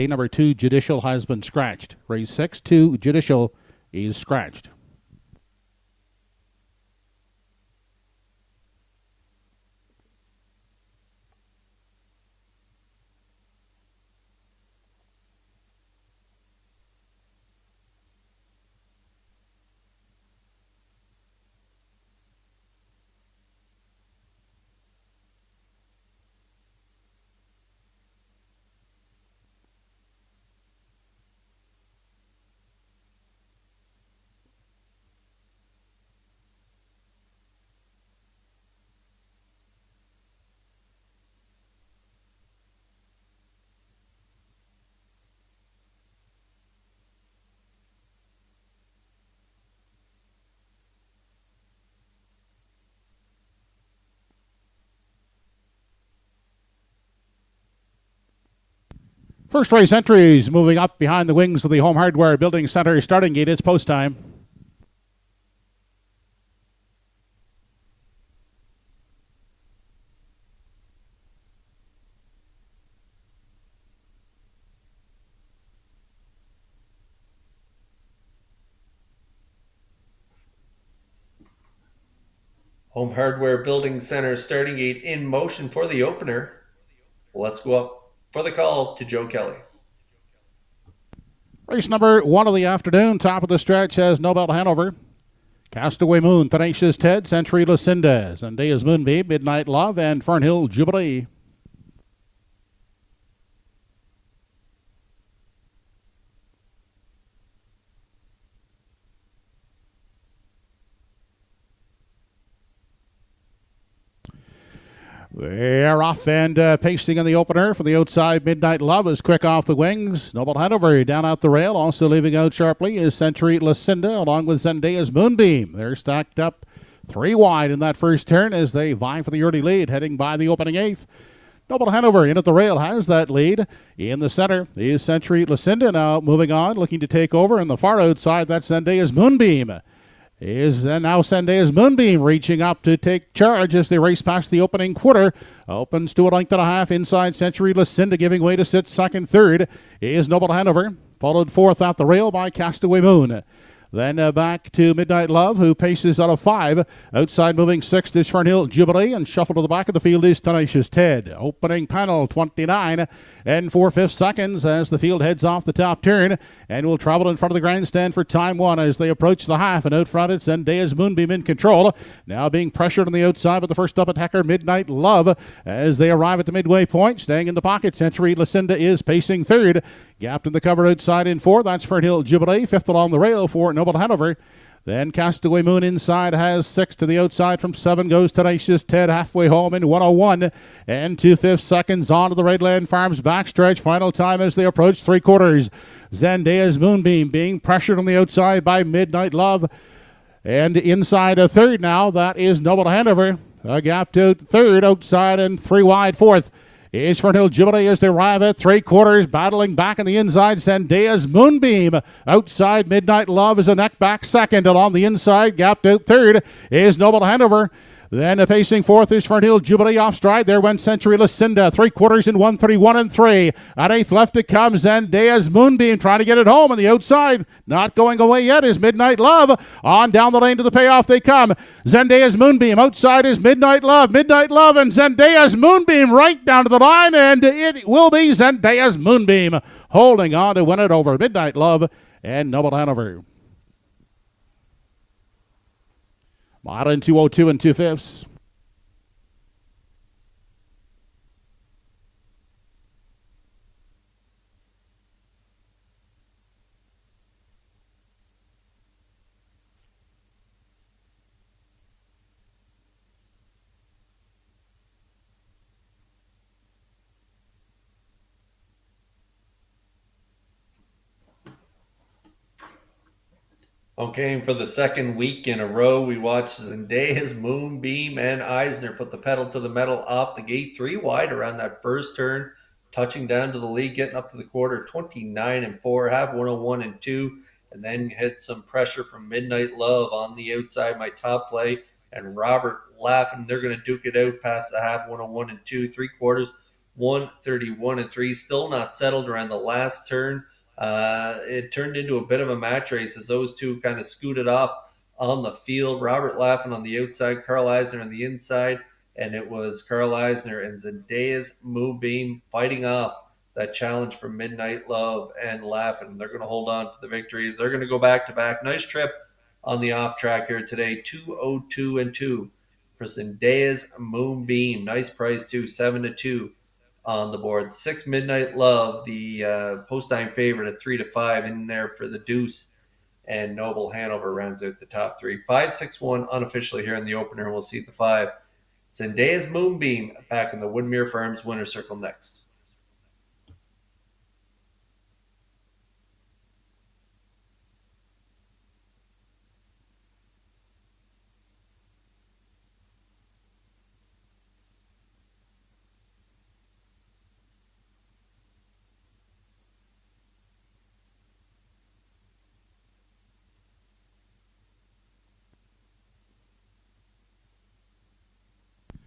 Number 2, Judicial, has been scratched. Race 6, 2, Judicial is scratched. First race entries moving up behind the wings of the Home Hardware Building Center starting gate. It's post time. Home Hardware Building Center starting gate in motion for the opener. Let's go up for the call to Joe Kelly. Race number 1 of the afternoon, top of the stretch, has Nobel Hanover, Castaway Moon, Tenacious Ted, Century Lucinda, Zendaya's Moonbeam, Midnight Love, and Fernhill Jubilee. They're off and pasting in the opener for the outside. Midnight Love is quick off the wings. Noble Hanover down out the rail. Also leaving out sharply is Century Lucinda along with Zendaya's Moonbeam. They're stacked up 3 wide in that first turn as they vie for the early lead, heading by the opening 8th. Noble Hanover in at the rail has that lead. In the center is Century Lucinda now moving on, looking to take over. And the far outside, that's Zendaya's Moonbeam. Is now Zendaya's Moonbeam reaching up to take charge as they race past the opening quarter. Opens to a length and a half inside. Century Lucinda giving way to sit second. Third is Noble Hanover, followed fourth at the rail by Castaway Moon. Then back to Midnight Love, who paces out of 5. Outside moving 6th is Fernhill Jubilee, and shuffled to the back of the field is Tenacious Ted. Opening panel 29 and 4/5 seconds as the field heads off the top turn and will travel in front of the grandstand for time 1 as they approach the half. And out front it's Zendaya's Moonbeam in control. Now being pressured on the outside, but the first up attacker, Midnight Love, as they arrive at the midway point. Staying in the pocket, Century Lucinda is pacing 3rd. Gapped in the cover outside in 4. That's Fernhill Jubilee. 5th along the rail for Noble Hanover. Then Castaway Moon inside has 6 to the outside. From 7 goes Tenacious Ted halfway home in 101 and 2/5 seconds on to the Redland Farms backstretch. Final time as they approach 3/4. Zendaya's Moonbeam being pressured on the outside by Midnight Love. And inside a 3rd now, that is Noble Hanover. Gapped out 3rd outside and 3 wide 4th. Is Fernhill Jubilee as they arrive at 3/4, battling back on the inside. Zendaya's Moonbeam. Outside, Midnight Love is a neck back 2nd. Along the inside, gapped out 3rd, is Noble Hanover. Then facing 4th is Fernhill Jubilee off stride. There went Century Lucinda. 3/4 in 1:31 and 3. At 8th left it comes. Zendaya's Moonbeam trying to get it home on the outside. Not going away yet is Midnight Love. On down the lane to the payoff they come. Zendaya's Moonbeam. Outside is Midnight Love. Midnight Love and Zendaya's Moonbeam right down to the line. And it will be Zendaya's Moonbeam holding on to win it over Midnight Love and Noble Hanover. Modern 202 and 2/5. Okay, and for the second week in a row, we watched Zendaya's Moonbeam and Eisner put the pedal to the metal off the gate 3 wide around that first turn, touching down to the lead, getting up to the quarter 29 and 4, have 101 and 2, and then hit some pressure from Midnight Love on the outside, my top play, and Robert laughing. They're going to duke it out past the half 101 and 2, 3/4. 131 and 3. Still not settled around the last turn. It turned into a bit of a match race as those two kind of scooted off on the field. Robert Laffin on the outside, Carl Eisner on the inside, and it was Carl Eisner and Zendaya's Moonbeam fighting off that challenge from Midnight Love and Laffin. They're going to hold on for the victories. They're going to go back to back. Nice trip on the off track here today. 202 and 2 for Zendaya's Moonbeam. Nice price too, 7-2 on the board. 6 Midnight Love, the post-time favorite at 3-5 in there for the deuce. And Noble Hanover rounds out the top three. 5-6-1 unofficially here in the opener. We'll see the 5. Zendaya's Moonbeam back in the Woodmere Farms winner's circle next.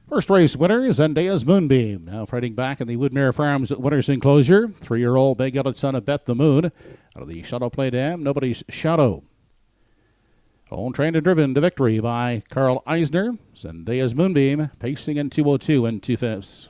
First race winner is Zendaya's Moonbeam. Now fighting back in the Woodmere Farms winner's enclosure. 3-year-old big-headed son of Bet the Moon. Out of the Shadow Play Dam, Nobody's Shadow. Owned, trained, and driven to victory by Carl Eisner. Zendaya's Moonbeam pacing in 202 and 2/5.